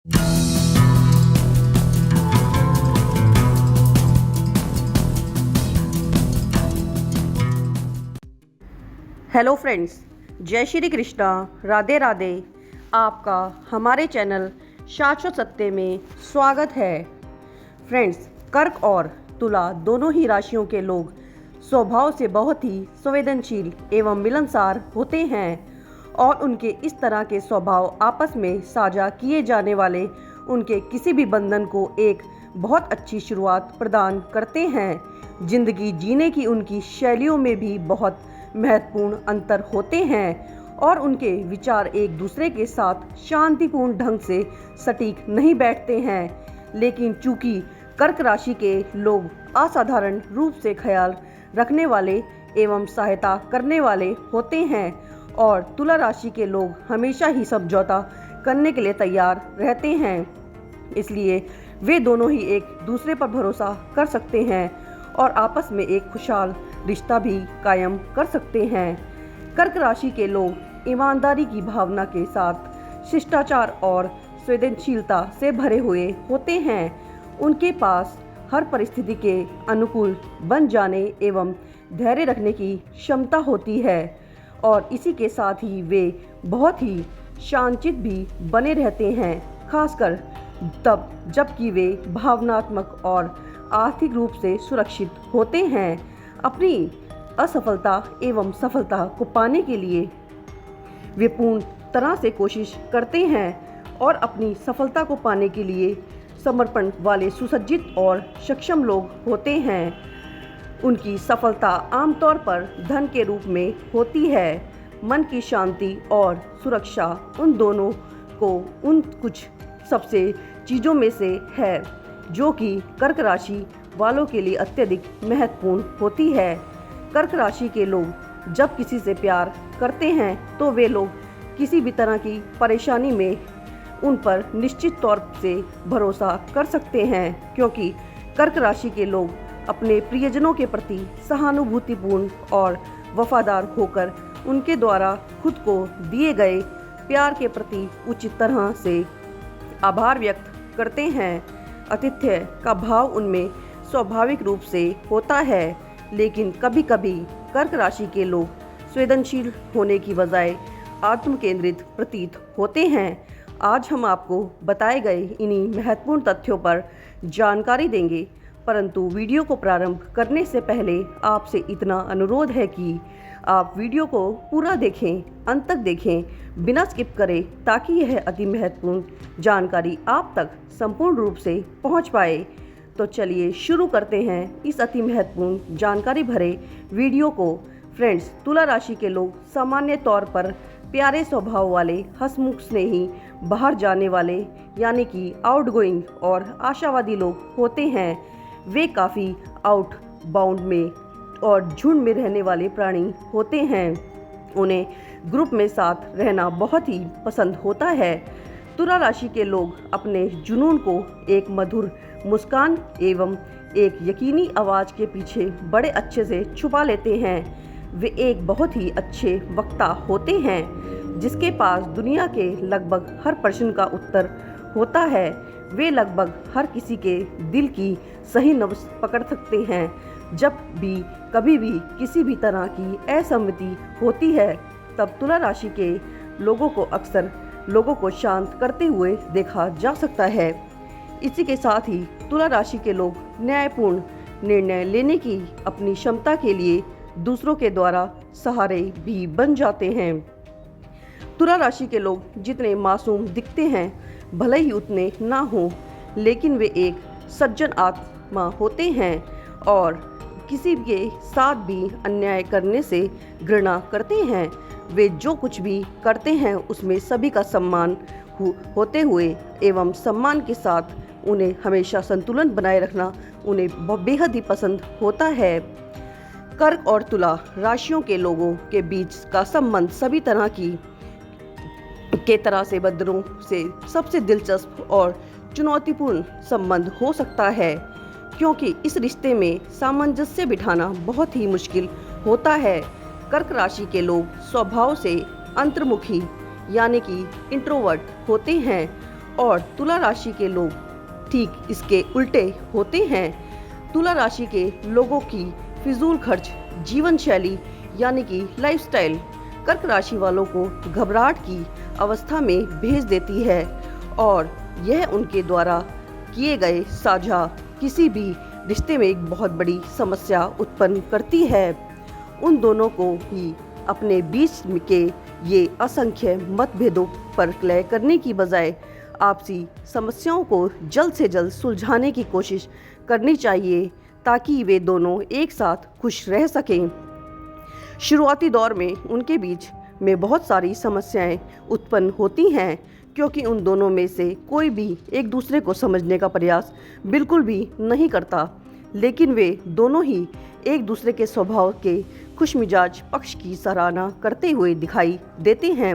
Hello friends, जय श्री कृष्णा, राधे राधे। आपका हमारे चैनल शाश्वत सत्य में स्वागत है। फ्रेंड्स, कर्क और तुला दोनों ही राशियों के लोग स्वभाव से बहुत ही संवेदनशील एवं मिलनसार होते हैं और उनके इस तरह के स्वभाव आपस में साझा किए जाने वाले उनके किसी भी बंधन को एक बहुत अच्छी शुरुआत प्रदान करते हैं। जिंदगी जीने की उनकी शैलियों में भी बहुत महत्वपूर्ण अंतर होते हैं और उनके विचार एक दूसरे के साथ शांतिपूर्ण ढंग से सटीक नहीं बैठते हैं। लेकिन चूंकि कर्क राशि के लोग असाधारण रूप से ख्याल रखने वाले एवं सहायता करने वाले होते हैं और तुला राशि के लोग हमेशा ही समझौता करने के लिए तैयार रहते हैं, इसलिए वे दोनों ही एक दूसरे पर भरोसा कर सकते हैं और आपस में एक खुशहाल रिश्ता भी कायम कर सकते हैं। कर्क राशि के लोग ईमानदारी की भावना के साथ शिष्टाचार और संवेदनशीलता से भरे हुए होते हैं। उनके पास हर परिस्थिति के अनुकूल बन जाने एवं धैर्य रखने की क्षमता होती है और इसी के साथ ही वे बहुत ही शांतचित्त भी बने रहते हैं, खासकर तब जबकि वे भावनात्मक और आर्थिक रूप से सुरक्षित होते हैं। अपनी असफलता एवं सफलता को पाने के लिए वे पूर्ण तरह से कोशिश करते हैं और अपनी सफलता को पाने के लिए समर्पण वाले सुसज्जित और सक्षम लोग होते हैं। उनकी सफलता आमतौर पर धन के रूप में होती है। मन की शांति और सुरक्षा उन दोनों को उन कुछ सबसे चीज़ों में से है जो कि कर्क राशि वालों के लिए अत्यधिक महत्वपूर्ण होती है। कर्क राशि के लोग जब किसी से प्यार करते हैं तो वे लोग किसी भी तरह की परेशानी में उन पर निश्चित तौर से भरोसा कर सकते हैं, क्योंकि कर्क राशि के लोग अपने प्रियजनों के प्रति सहानुभूतिपूर्ण और वफादार होकर उनके द्वारा खुद को दिए गए प्यार के प्रति उचित तरह से आभार व्यक्त करते हैं। आतिथ्य का भाव उनमें स्वाभाविक रूप से होता है, लेकिन कभी कभी कर्क राशि के लोग संवेदनशील होने की बजाय आत्म केंद्रित प्रतीत होते हैं। आज हम आपको बताए गए इन्हीं महत्वपूर्ण तथ्यों पर जानकारी देंगे, परंतु वीडियो को प्रारंभ करने से पहले आपसे इतना अनुरोध है कि आप वीडियो को पूरा देखें, अंत तक देखें, बिना स्किप करें, ताकि यह अति महत्वपूर्ण जानकारी आप तक संपूर्ण रूप से पहुंच पाए। तो चलिए शुरू करते हैं इस अति महत्वपूर्ण जानकारी भरे वीडियो को। फ्रेंड्स, तुला राशि के लोग सामान्य तौर पर प्यारे स्वभाव वाले, हंसमुख, स्नेही, बाहर जाने वाले यानी कि आउटगोइंग और आशावादी लोग होते हैं। वे काफ़ी आउटबाउंड में और झुंड में रहने वाले प्राणी होते हैं। उन्हें ग्रुप में साथ रहना बहुत ही पसंद होता है। तुला राशि के लोग अपने जुनून को एक मधुर मुस्कान एवं एक यकीनी आवाज़ के पीछे बड़े अच्छे से छुपा लेते हैं। वे एक बहुत ही अच्छे वक्ता होते हैं जिसके पास दुनिया के लगभग हर प्रश्न का उत्तर होता है। वे लगभग हर किसी के दिल की सही नब्ज़ पकड़ सकते हैं। जब भी कभी भी किसी भी तरह की असहमति होती है तब तुला राशि के लोगों को अक्सर लोगों को शांत करते हुए देखा जा सकता है। इसी के साथ ही तुला राशि के लोग न्यायपूर्ण निर्णय लेने की अपनी क्षमता के लिए दूसरों के द्वारा सहारे भी बन जाते हैं। तुला राशि के लोग जितने मासूम दिखते हैं भले ही उतने ना हों, लेकिन वे एक सज्जन आत्मा होते हैं और किसी के साथ भी अन्याय करने से घृणा करते हैं। वे जो कुछ भी करते हैं उसमें सभी का सम्मान होते हुए एवं सम्मान के साथ उन्हें हमेशा संतुलन बनाए रखना उन्हें बेहद ही पसंद होता है। कर्क और तुला राशियों के लोगों के बीच का संबंध सभी तरह के तरह से बंधनों से सबसे दिलचस्प और चुनौतीपूर्ण संबंध हो सकता है, क्योंकि इस रिश्ते में सामंजस्य बिठाना बहुत ही मुश्किल होता है। कर्क राशि के लोग स्वभाव से अंतर्मुखी यानी कि इंट्रोवर्ट होते हैं और तुला राशि के लोग ठीक इसके उल्टे होते हैं। तुला राशि के लोगों की फिजूल खर्च जीवन शैली यानी कि लाइफस्टाइल कर्क राशि वालों को घबराहट की अवस्था में भेज देती है और यह उनके द्वारा किए गए साझा किसी भी रिश्ते में एक बहुत बड़ी समस्या उत्पन्न करती है। उन दोनों को ही अपने बीच के ये असंख्य मतभेदों पर क्लय करने की बजाय आपसी समस्याओं को जल्द से जल्द सुलझाने की कोशिश करनी चाहिए ताकि वे दोनों एक साथ खुश रह सकें। शुरुआती दौर में उनके बीच में बहुत सारी समस्याएं उत्पन्न होती हैं क्योंकि उन दोनों में से कोई भी एक दूसरे को समझने का प्रयास बिल्कुल भी नहीं करता, लेकिन वे दोनों ही एक दूसरे के स्वभाव के खुशमिजाज पक्ष की सराहना करते हुए दिखाई देते हैं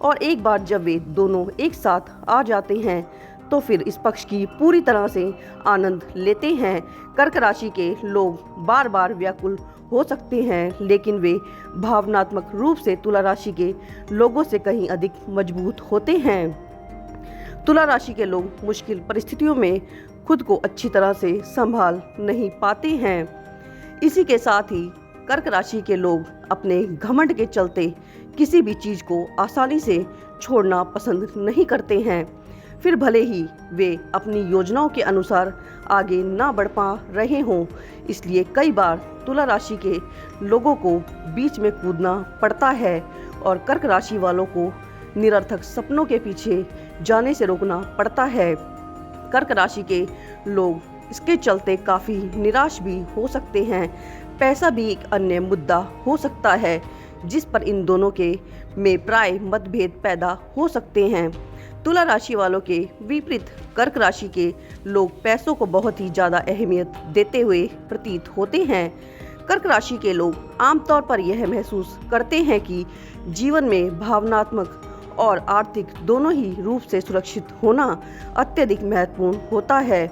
और एक बार जब वे दोनों एक साथ आ जाते हैं तो फिर इस पक्ष की पूरी तरह से आनंद लेते हैं। कर्क राशि के लोग बार बार व्याकुल हो सकते हैं, लेकिन वे भावनात्मक रूप से तुला राशि के लोगों से कहीं अधिक मजबूत होते हैं। तुला राशि के लोग मुश्किल परिस्थितियों में खुद को अच्छी तरह से संभाल नहीं पाते हैं। इसी के साथ ही कर्क राशि के लोग अपने घमंड के चलते किसी भी चीज को आसानी से छोड़ना पसंद नहीं करते हैं, फिर भले ही वे अपनी योजनाओं के अनुसार आगे ना बढ़ पा रहे हों। इसलिए कई बार तुला राशि के लोगों को बीच में कूदना पड़ता है और कर्क राशि वालों को निरर्थक सपनों के पीछे जाने से रोकना पड़ता है। कर्क राशि के लोग इसके चलते काफ़ी निराश भी हो सकते हैं। पैसा भी एक अन्य मुद्दा हो सकता है जिस पर इन दोनों के में प्राय मतभेद पैदा हो सकते हैं। तुला राशि वालों के विपरीत कर्क राशि के लोग पैसों को बहुत ही ज़्यादा अहमियत देते हुए प्रतीत होते हैं। कर्क राशि के लोग आमतौर पर यह महसूस करते हैं कि जीवन में भावनात्मक और आर्थिक दोनों ही रूप से सुरक्षित होना अत्यधिक महत्वपूर्ण होता है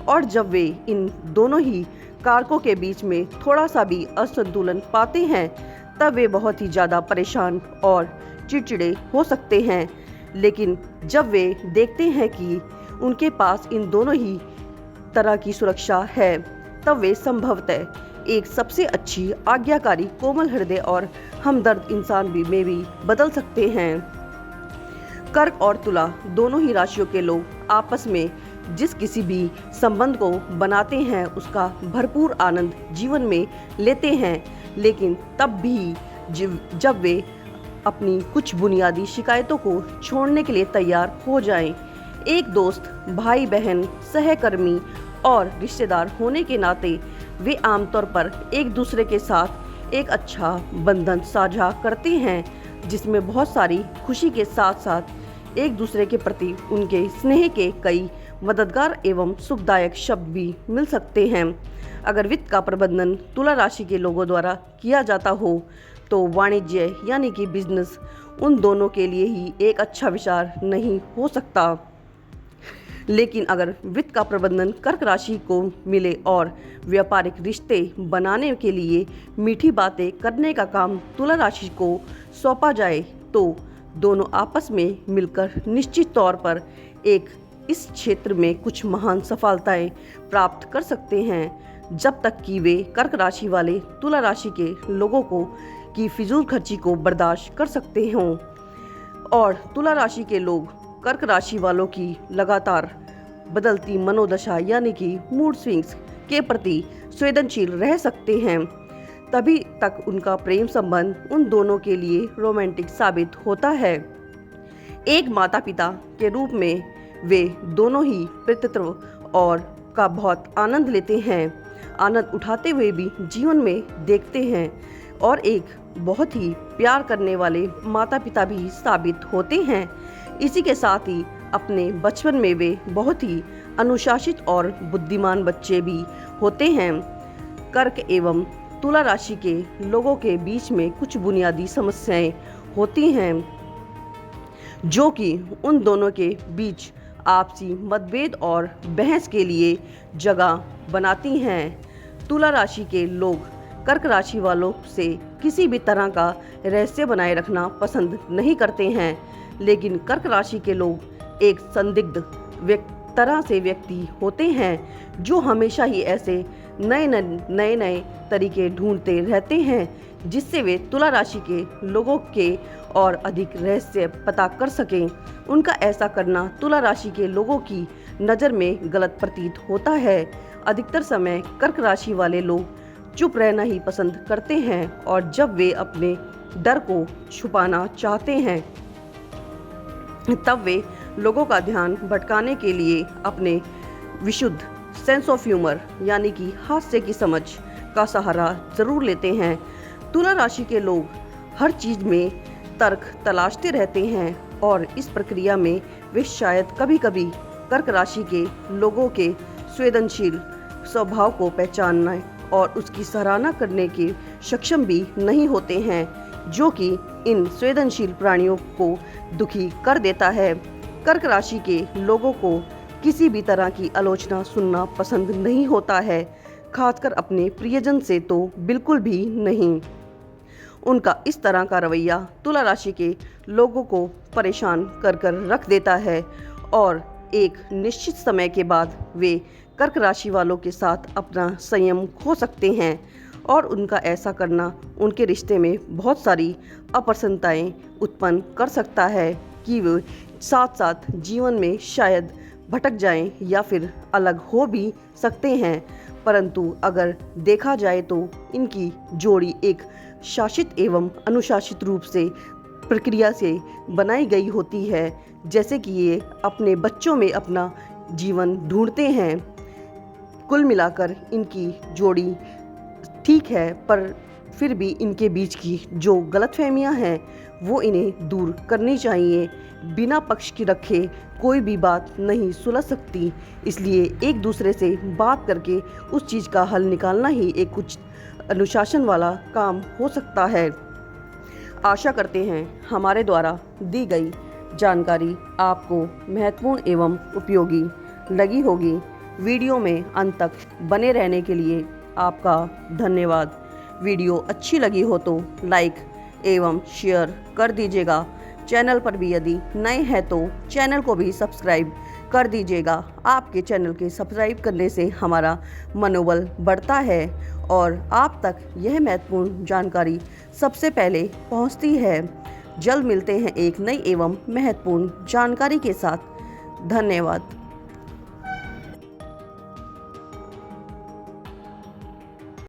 और जब वे इन दोनों ही कारकों के बीच में थोड़ा सा भी असंतुलन पाते हैं तब वे बहुत ही ज़्यादा परेशान और चिड़चिड़े हो सकते हैं। लेकिन जब वे देखते हैं कि उनके पास इन दोनों ही तरह की सुरक्षा है तब वे संभवतः एक सबसे अच्छी आज्ञाकारी कोमल हृदय और हमदर्द इंसान में भी बदल सकते हैं। कर्क और तुला दोनों ही राशियों के लोग आपस में जिस किसी भी संबंध को बनाते हैं उसका भरपूर आनंद जीवन में लेते हैं, लेकिन तब भी जब वे अपनी कुछ बुनियादी शिकायतों को छोड़ने के लिए तैयार हो जाएं। एक दोस्त, भाई बहन, सहकर्मी और रिश्तेदार होने के नाते वे आमतौर पर एक दूसरे के साथ एक अच्छा बंधन साझा करते हैं जिसमें बहुत सारी खुशी के साथ साथ एक दूसरे के प्रति उनके स्नेह के कई मददगार एवं सुखदायक शब्द भी मिल सकते हैं। अगर वित्त का प्रबंधन तुला राशि के लोगों द्वारा किया जाता हो तो वाणिज्य यानी कि बिजनेस उन दोनों के लिए ही एक अच्छा विचार नहीं हो सकता। लेकिन अगर वित्त का प्रबंधन कर्क राशि को मिले और व्यापारिक रिश्ते बनाने के लिए मीठी बातें करने का काम तुला राशि को सौंपा जाए तो दोनों आपस में मिलकर निश्चित तौर पर इस क्षेत्र में कुछ महान सफलताएं प्राप्त कर सकते हैं, जब तक कि वे कर्क राशि वाले तुला राशि के लोगों की फिजूल खर्ची को बर्दाश्त कर सकते हों। और तुला राशि के लोग कर्क राशि वालों की लगातार बदलती मनोदशा यानी कि मूड स्विंग्स के प्रति संवेदनशील रह सकते हैं। तभी तक उनका प्रेम संबंध उन दोनों के लिए रोमांटिक साबित होता है। एक माता पिता के रूप में वे दोनों ही पितृत्व और का बहुत आनंद लेते हैं, आनंद उठाते हुए भी जीवन में देखते हैं और एक बहुत ही प्यार करने वाले माता पिता भी साबित होते हैं। इसी के साथ ही अपने बचपन में वे बहुत ही अनुशासित और बुद्धिमान बच्चे भी होते हैं। कर्क एवं तुला राशि के लोगों के बीच में कुछ बुनियादी समस्याएं होती हैं जो कि उन दोनों के बीच आपसी मतभेद और बहस के लिए जगह बनाती हैं। तुला राशि के लोग कर्क राशि वालों से किसी भी तरह का रहस्य बनाए रखना पसंद नहीं करते हैं, लेकिन कर्क राशि के लोग एक संदिग्ध तरह से व्यक्ति होते हैं जो हमेशा ही ऐसे नए तरीके ढूंढते रहते हैं जिससे वे तुला राशि के लोगों के और अधिक रहस्य पता कर सकें। उनका ऐसा करना तुला राशि के लोगों की नज़र में गलत प्रतीत होता है। अधिकतर समय कर्क राशि वाले लोग चुप रहना ही पसंद करते हैं और जब वे अपने डर को छुपाना चाहते हैं तब वे लोगों का ध्यान भटकाने के लिए अपने विशुद्ध सेंस ऑफ ह्यूमर यानी कि हास्य की समझ का सहारा जरूर लेते हैं। तुला राशि के लोग हर चीज़ में तर्क तलाशते रहते हैं और इस प्रक्रिया में वे शायद कभी कभी कर्क राशि के लोगों के संवेदनशील स्वभाव को पहचानने और उसकी सराहना करने के सक्षम भी नहीं होते हैं, जो कि इन संवेदनशील प्राणियों को दुखी कर देता है। कर्क राशि के लोगों को किसी भी तरह की आलोचना सुनना पसंद नहीं होता है, खासकर अपने प्रियजन से तो बिल्कुल भी नहीं। उनका इस तरह का रवैया तुला राशि के लोगों को परेशान कर रख देता है और एक निश्चित समय के बाद वे कर्क राशि वालों के साथ अपना संयम खो सकते हैं और उनका ऐसा करना उनके रिश्ते में बहुत सारी अप्रसन्नताएं उत्पन्न कर सकता है कि वे साथ साथ जीवन में शायद भटक जाएं या फिर अलग हो भी सकते हैं। परंतु अगर देखा जाए तो इनकी जोड़ी एक शासित एवं अनुशासित रूप से प्रक्रिया से बनाई गई होती है, जैसे कि ये अपने बच्चों में अपना जीवन ढूंढते हैं। कुल मिलाकर इनकी जोड़ी ठीक है, पर फिर भी इनके बीच की जो गलतफहमियां हैं वो इन्हें दूर करनी चाहिए। बिना पक्ष की रखे कोई भी बात नहीं सुलझ सकती, इसलिए एक दूसरे से बात करके उस चीज़ का हल निकालना ही एक कुछ अनुशासन वाला काम हो सकता है। आशा करते हैं हमारे द्वारा दी गई जानकारी आपको महत्वपूर्ण एवं उपयोगी लगी होगी। वीडियो में अंत तक बने रहने के लिए आपका धन्यवाद। वीडियो अच्छी लगी हो तो लाइक एवं शेयर कर दीजिएगा। चैनल पर भी यदि नए हैं तो चैनल को भी सब्सक्राइब कर दीजिएगा। आपके चैनल के सब्सक्राइब करने से हमारा मनोबल बढ़ता है और आप तक यह महत्वपूर्ण जानकारी सबसे पहले पहुंचती है। जल्द मिलते हैं एक नई एवं महत्वपूर्ण जानकारी के साथ। धन्यवाद।